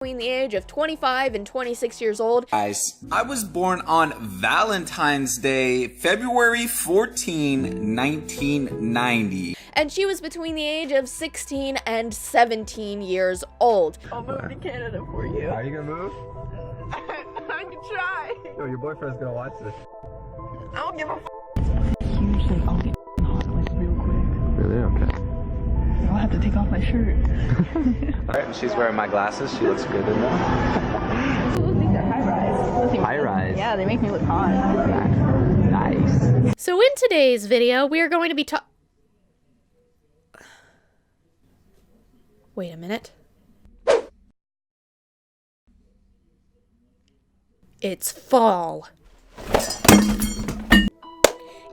Between the age of 25 and 26 years old. Guys, I was born on Valentine's Day, February 14, 1990. And she was between the age of 16 and 17 years old. I'll move to Canada for you. Are you gonna move? I can try. No, your boyfriend's gonna watch this. I don't give a f. Usually I'll get hot like real quick. Really? Okay. I'll have to take off my shirt. Alright, and she's wearing my glasses. She looks good in them. These are high-rise. High-rise? Yeah, they make me look hot. Nice. So in today's video, we are going to be Wait a minute. It's fall.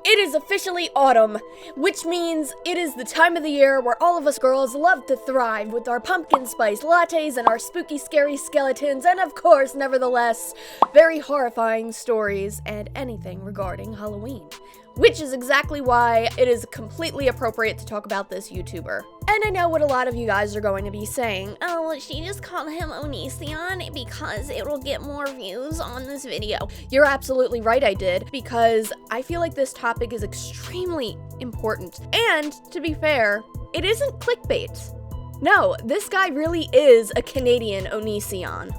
It is officially autumn, which means it is the time of the year where all of us girls love to thrive with our pumpkin spice lattes and our spooky, scary skeletons, and of course, nevertheless, very horrifying stories and anything regarding Halloween. Which is exactly why it is completely appropriate to talk about this YouTuber. And I know what a lot of you guys are going to be saying, oh, she just called him Onision because it will get more views on this video. You're absolutely right, I did, because I feel like this topic is extremely important. And, to be fair, it isn't clickbait. No, this guy really is a Canadian Onision.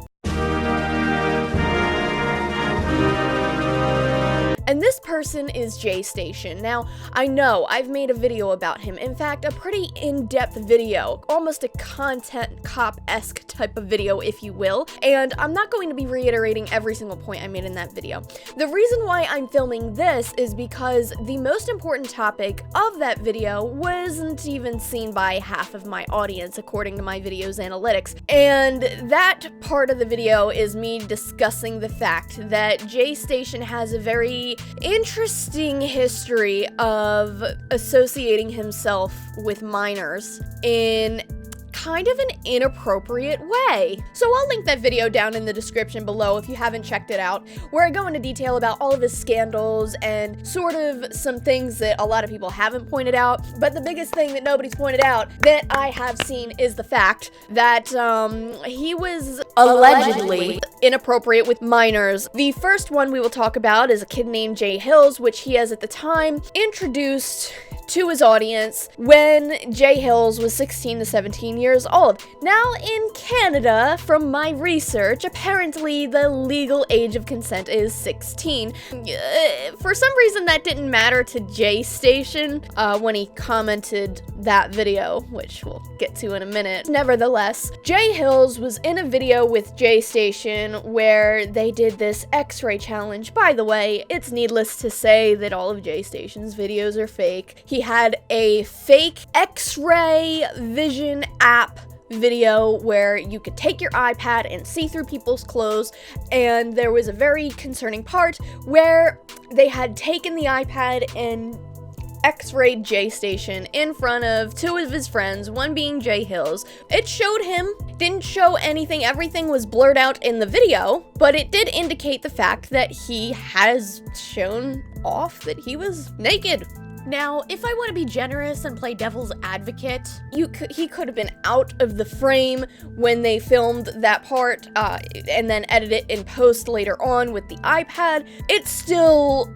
And this person is J-Station. Now, I know I've made a video about him. In fact, a pretty in-depth video, almost a content cop-esque type of video, if you will. And I'm not going to be reiterating every single point I made in that video. The reason why I'm filming this is because the most important topic of that video wasn't even seen by half of my audience, according to my video's analytics. And that part of the video is me discussing the fact that J-Station has a very interesting history of associating himself with minors in kind of an inappropriate way. So I'll link that video down in the description below if you haven't checked it out, where I go into detail about all of his scandals and sort of some things that a lot of people haven't pointed out. But the biggest thing that nobody's pointed out that I have seen is the fact that he was allegedly inappropriate with minors. The first one we will talk about is a kid named Jay Hills, which he has at the time introduced to his audience when Jay Hills was 16 to 17 years old. Now, in Canada, from my research, apparently the legal age of consent is 16. For some reason, that didn't matter to J-Station when he commented that video, which we'll get to in a minute. Nevertheless, Jay Hills was in a video with J-Station where they did this X-ray challenge. By the way, it's needless to say that all of J-Station's videos are fake. He had a fake X-ray vision app video where you could take your iPad and see through people's clothes, and there was a very concerning part where they had taken the iPad and X-rayed J-Station in front of two of his friends, one being Jay Hills. It showed him, didn't show anything, everything was blurred out in the video, but it did indicate the fact that he has shown off that he was naked. Now, if I want to be generous and play devil's advocate, he could have been out of the frame when they filmed that part, and then edit it in post later on with the iPad. It's still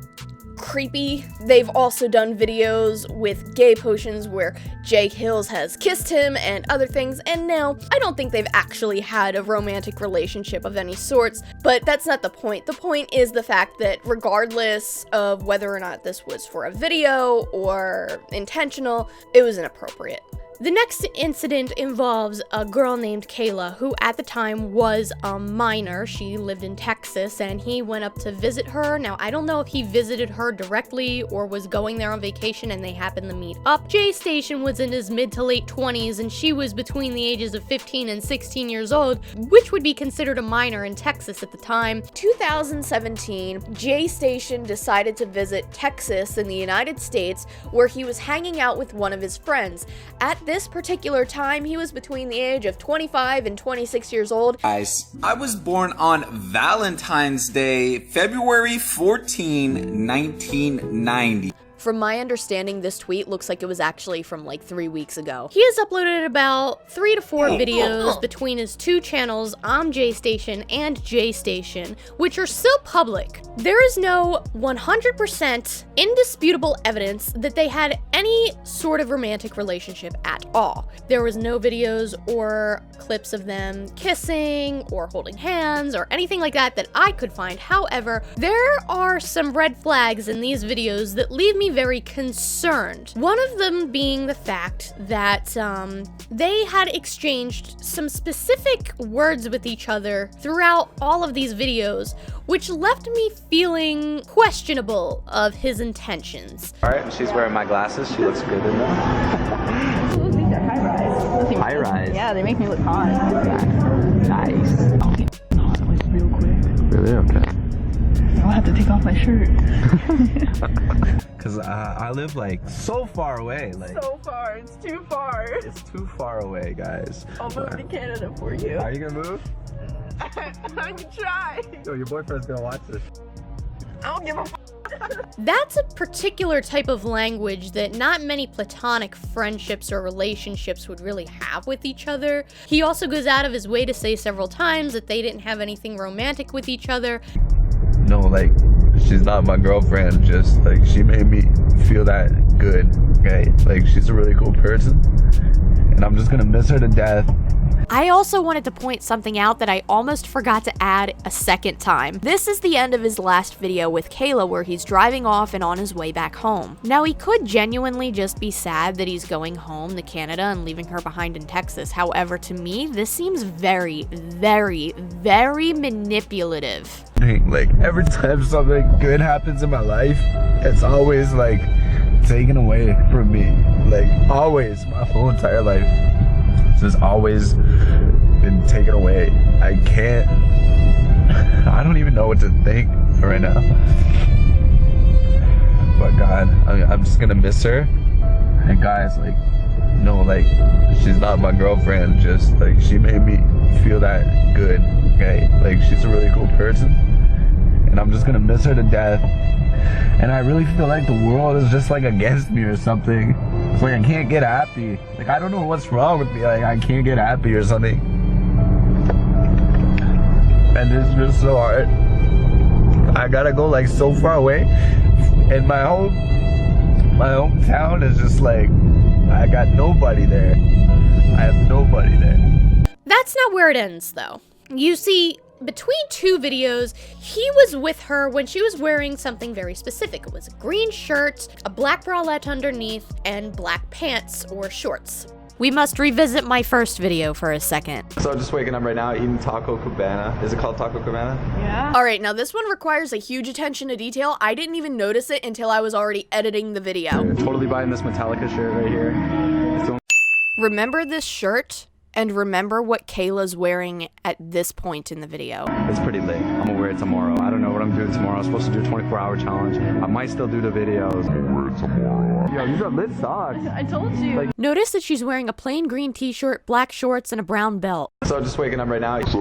creepy. They've also done videos with gay potions where Jay Hills has kissed him and other things, and now I don't think they've actually had a romantic relationship of any sorts, but that's not the point. The point is the fact that regardless of whether or not this was for a video or intentional, it was inappropriate. The next incident involves a girl named Kayla, who at the time was a minor. She lived in Texas, and he went up to visit her. Now, I don't know if he visited her directly or was going there on vacation and they happened to meet up. J-Station was in his mid to late 20s, and she was between the ages of 15 and 16 years old, which would be considered a minor in Texas at the time. 2017, J-Station decided to visit Texas in the United States, where he was hanging out with one of his friends. At this particular time, he was between the age of 25 and 26 years old. Guys, I was born on Valentine's Day, February 14, 1990. From my understanding, this tweet looks like it was actually from like 3 weeks ago. He has uploaded about 3 to 4 videos between his 2 channels, JStation and JStation, which are still public. There is no 100% indisputable evidence that they had any sort of romantic relationship at all. There was no videos or clips of them kissing or holding hands or anything like that that I could find. However, there are some red flags in these videos that leave me very concerned. One of them being the fact that they had exchanged some specific words with each other throughout all of these videos, which left me feeling questionable of his intentions. All right, she's wearing my glasses. She looks good in them. These are high-rise. High rise. Yeah, they make me look hot. Nice. I'll get hospitalist real quick. Really? Okay. I'll have to take off my shirt. Cause I live like so far away. Like So far, it's too far. it's too far away, guys. I'll move to Canada for you. Are you gonna move? I can try. Yo, your boyfriend's gonna watch this. I don't give a f. That's a particular type of language that not many platonic friendships or relationships would really have with each other. He also goes out of his way to say several times that they didn't have anything romantic with each other. No, like she's not my girlfriend. Just like she made me feel that good. Okay, like she's a really cool person, and I'm just gonna miss her to death. I also wanted to point something out that I almost forgot to add a second time. This is the end of his last video with Kayla where he's driving off and on his way back home. Now he could genuinely just be sad that he's going home to Canada and leaving her behind in Texas. However, to me, this seems very, very, very manipulative. Like every time something good happens in my life, it's always like taken away from me. Like always, my whole entire life. Has always been taken away. I don't even know what to think right now. But God, I'm just gonna miss her. And guys, like, no, like, she's not my girlfriend. Just like she made me feel that good. Okay, like she's a really cool person, and I'm just gonna miss her to death. And I really feel like the world is just like against me or something. It's like I can't get happy. Like I don't know what's wrong with me. Like I can't get happy or something. And it's just so hard. I gotta go like so far away. And my hometown is just like I got nobody there. I have nobody there. That's not where it ends though. You see, between 2 videos, he was with her when she was wearing something very specific. It was a green shirt, a black bralette underneath, and black pants or shorts. We must revisit my first video for a second. So I'm just waking up right now eating Taco Cabana. Is it called Taco Cabana? Yeah. All right, now this one requires a huge attention to detail. I didn't even notice it until I was already editing the video. I'm totally buying this Metallica shirt right here. It's the Remember this shirt? And remember what Kayla's wearing at this point in the video. It's pretty late. I'm gonna wear it tomorrow. I don't know what I'm doing tomorrow. I'm supposed to do a 24-hour challenge. I might still do the videos. I'm gonna wear it tomorrow. Yo, these are lit socks. I told you. Notice that she's wearing a plain green t-shirt, black shorts, and a brown belt. So I'm just waking up right now. Eating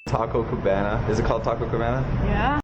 Taco Cabana. Is it called Taco Cabana? Yeah.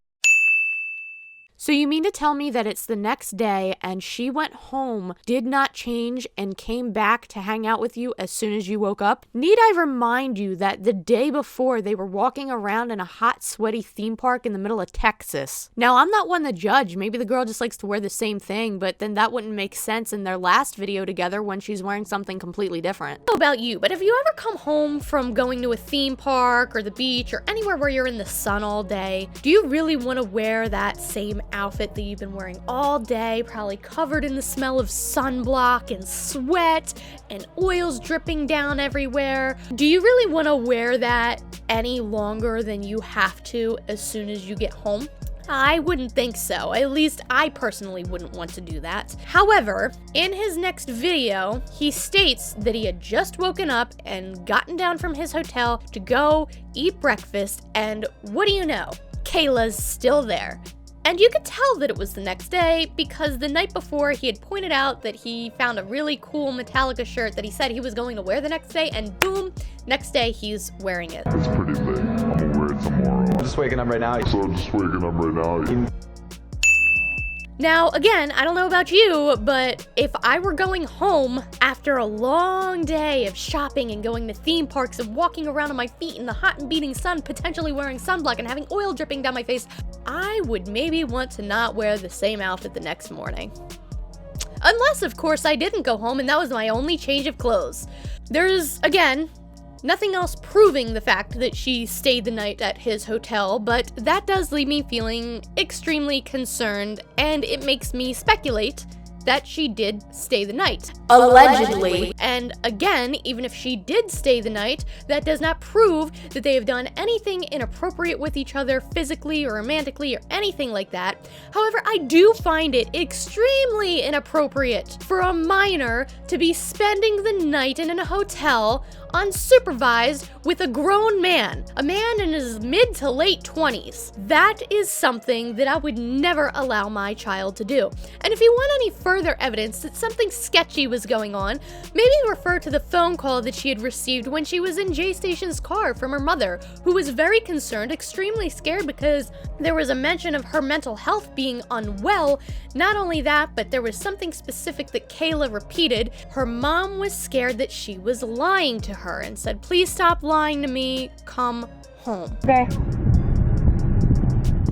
So you mean to tell me that it's the next day and she went home, did not change, and came back to hang out with you as soon as you woke up? Need I remind you that the day before they were walking around in a hot, sweaty theme park in the middle of Texas? Now, I'm not one to judge. Maybe the girl just likes to wear the same thing, but then that wouldn't make sense in their last video together when she's wearing something completely different. I don't know about you, but have you ever come home from going to a theme park or the beach or anywhere where you're in the sun all day? Do you really want to wear that same outfit that you've been wearing all day, probably covered in the smell of sunblock and sweat and oils dripping down everywhere? Do you really want to wear that any longer than you have to as soon as you get home? I wouldn't think so. At least I personally wouldn't want to do that. However, in his next video, he states that he had just woken up and gotten down from his hotel to go eat breakfast, and what do you know? Kayla's still there. And you could tell that it was the next day because the night before he had pointed out that he found a really cool Metallica shirt that he said he was going to wear the next day, and boom, next day he's wearing it. It's pretty late. I'm gonna wear it tomorrow. I'm just waking up right now. So I'm just waking up right now. Eating Now, again, I don't know about you, but if I were going home after a long day of shopping and going to theme parks and walking around on my feet in the hot and beating sun, potentially wearing sunblock and having oil dripping down my face, I would maybe want to not wear the same outfit the next morning. Unless, of course, I didn't go home and that was my only change of clothes. There's, again, nothing else proving the fact that she stayed the night at his hotel, but that does leave me feeling extremely concerned, and it makes me speculate that she did stay the night. Allegedly. And again, even if she did stay the night, that does not prove that they have done anything inappropriate with each other physically or romantically or anything like that. However, I do find it extremely inappropriate for a minor to be spending the night in a hotel unsupervised with a grown man, a man in his mid to late 20s. That is something that I would never allow my child to do. And if you want any further evidence that something sketchy was going on, maybe refer to the phone call that she had received when she was in J Station's car from her mother, who was very concerned, extremely scared because there was a mention of her mental health being unwell. Not only that, but there was something specific that Kayla repeated. Her mom was scared that she was lying to her and said, "Please stop lying to me, come home." Okay.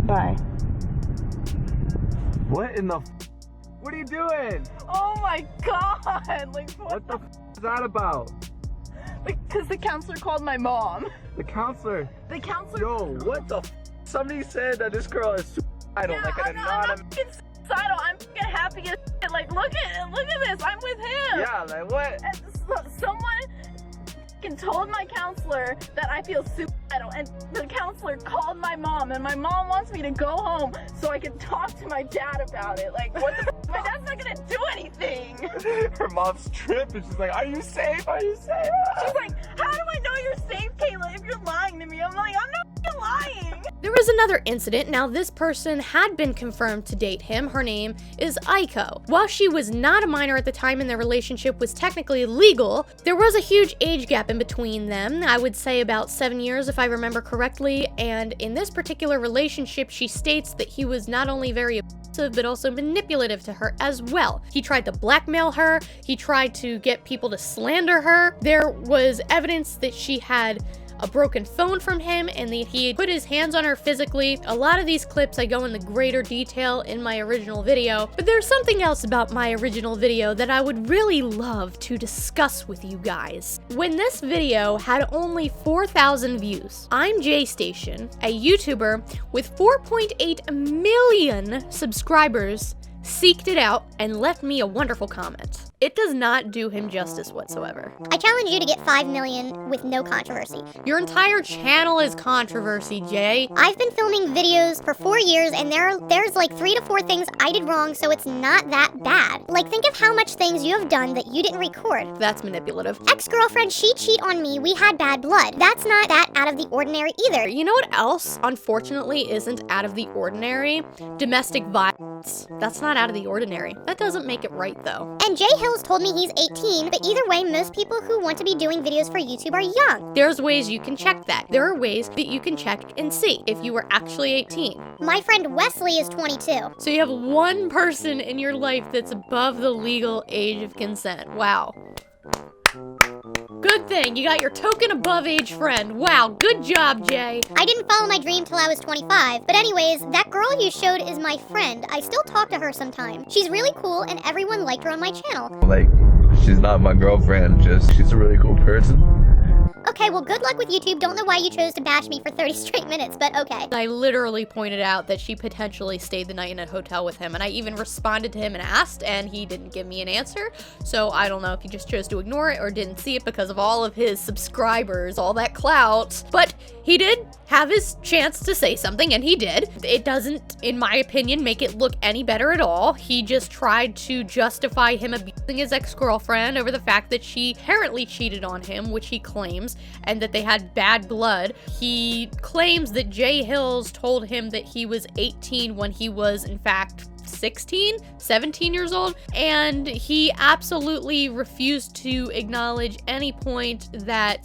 Bye. What in the What are you doing? Oh my god! Like, What the is that about? Because the counselor called my mom. The counselor. The counselor. Yo, what the Somebody said that this girl is suicidal, Yeah, like an I'm not anonymous. fucking suicidal. I'm fucking happy as shit. Like, look at this. I'm with him. Yeah, like what? And someone fucking told my counselor that I feel suicidal, and the counselor called my mom, and my mom wants me to go home so I can talk to my dad about it. Like, what the my dad's not gonna do anything. Her mom's tripping. She's like, "Are you safe? Are you safe?" She's like, "How do I know you're safe, Kayla, if you're lying to me?" I'm like, "I'm not fucking lying." There was another incident. Now, this person had been confirmed to date him. Her name is Aiko. While she was not a minor at the time and their relationship was technically legal, there was a huge age gap in between them. I would say about 7 years if I remember correctly, and in this particular relationship, she states that he was not only very abusive but also manipulative to her as well. He tried to blackmail her, he tried to get people to slander her. There was evidence that she had a broken phone from him and that he had put his hands on her physically. A lot of these clips I go into greater detail in my original video, but there's something else about my original video that I would really love to discuss with you guys. When this video had only 4,000 views, I'm J Station, a YouTuber with 4.8 million subscribers, seeked it out and left me a wonderful comment. It does not do him justice whatsoever. I challenge you to get 5 million with no controversy. Your entire channel is controversy, Jay. I've been filming videos for 4 years and there's like 3 to 4 things I did wrong, so it's not that bad. Like, think of how much things you have done that you didn't record. That's manipulative. Ex-girlfriend, she cheat on me, we had bad blood. That's not that out of the ordinary either. You know what else, unfortunately, isn't out of the ordinary? Domestic violence. That's not out of the ordinary. That doesn't make it right, though. And Jay Hills told me he's 18, but either way, most people who want to be doing videos for YouTube are young. There's ways you can check that. There are ways that you can check and see if you were actually 18. My friend Wesley is 22. So you have one person in your life that's above the legal age of consent. Wow. Good thing, you got your token above age friend. Wow, good job, Jay. I didn't follow my dream till I was 25. But anyways, that girl you showed is my friend. I still talk to her sometimes. She's really cool and everyone liked her on my channel. Like, she's not my girlfriend, just she's a really cool person. Okay, well, good luck with YouTube. Don't know why you chose to bash me for 30 straight minutes, but okay. I literally pointed out that she potentially stayed the night in a hotel with him, and I even responded to him and asked, and he didn't give me an answer. So I don't know if he just chose to ignore it or didn't see it because of all of his subscribers, all that clout. But he did have his chance to say something, and he did. It doesn't, in my opinion, make it look any better at all. He just tried to justify him abusing his ex-girlfriend over the fact that she apparently cheated on him, which he claims, and that they had bad blood. He claims that Jay Hills told him that he was 18 when he was, in fact, 17 years old, and he absolutely refused to acknowledge any point that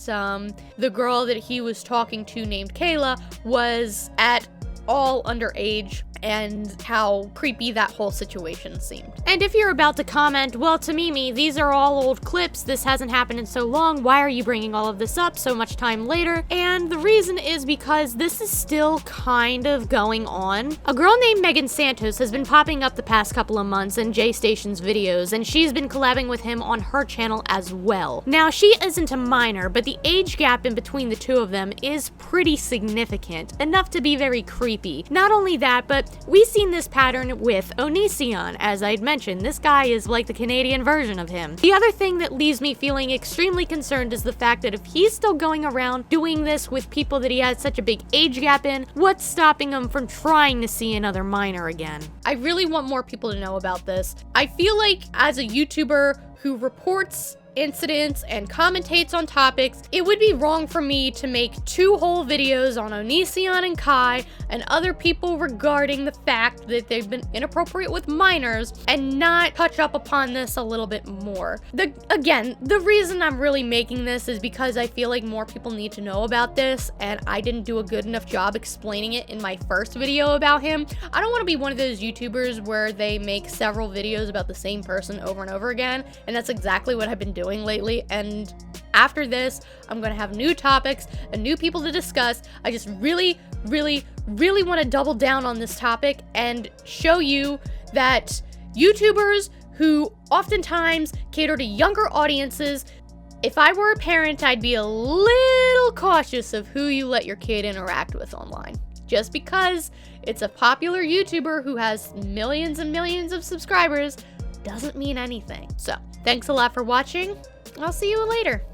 the girl that he was talking to named Kayla was at all underage and how creepy that whole situation seemed. And if you're about to comment, well, to Mimi, these are all old clips, this hasn't happened in so long, why are you bringing all of this up so much time later? And the reason is because this is still kind of going on. A girl named Megan Santos has been popping up the past couple of months in J Station's videos, and she's been collabing with him on her channel as well. Now, she isn't a minor, but the age gap in between the two of them is pretty significant, enough to be very creepy. Not only that, but we've seen this pattern with Onision. As I'd mentioned, this guy is like the Canadian version of him. The other thing that leaves me feeling extremely concerned is the fact that if he's still going around doing this with people that he has such a big age gap in, what's stopping him from trying to see another minor again? I really want more people to know about this. I feel like as a YouTuber who reports incidents and commentates on topics, it would be wrong for me to make 2 whole videos on Onision and Kai and other people regarding the fact that they've been inappropriate with minors and not touch up upon this a little bit more. Again, the reason I'm really making this is because I feel like more people need to know about this, and I didn't do a good enough job explaining it in my first video about him. I don't want to be one of those YouTubers where they make several videos about the same person over and over again, and that's exactly what I've been doing lately. And after this, I'm gonna have new topics and new people to discuss. I just really want to double down on this topic and show you that YouTubers who oftentimes cater to younger audiences, if I were a parent, I'd be a little cautious of who you let your kid interact with online. Just because it's a popular YouTuber who has millions and millions of subscribers doesn't mean anything. So, thanks a lot for watching. I'll see you later.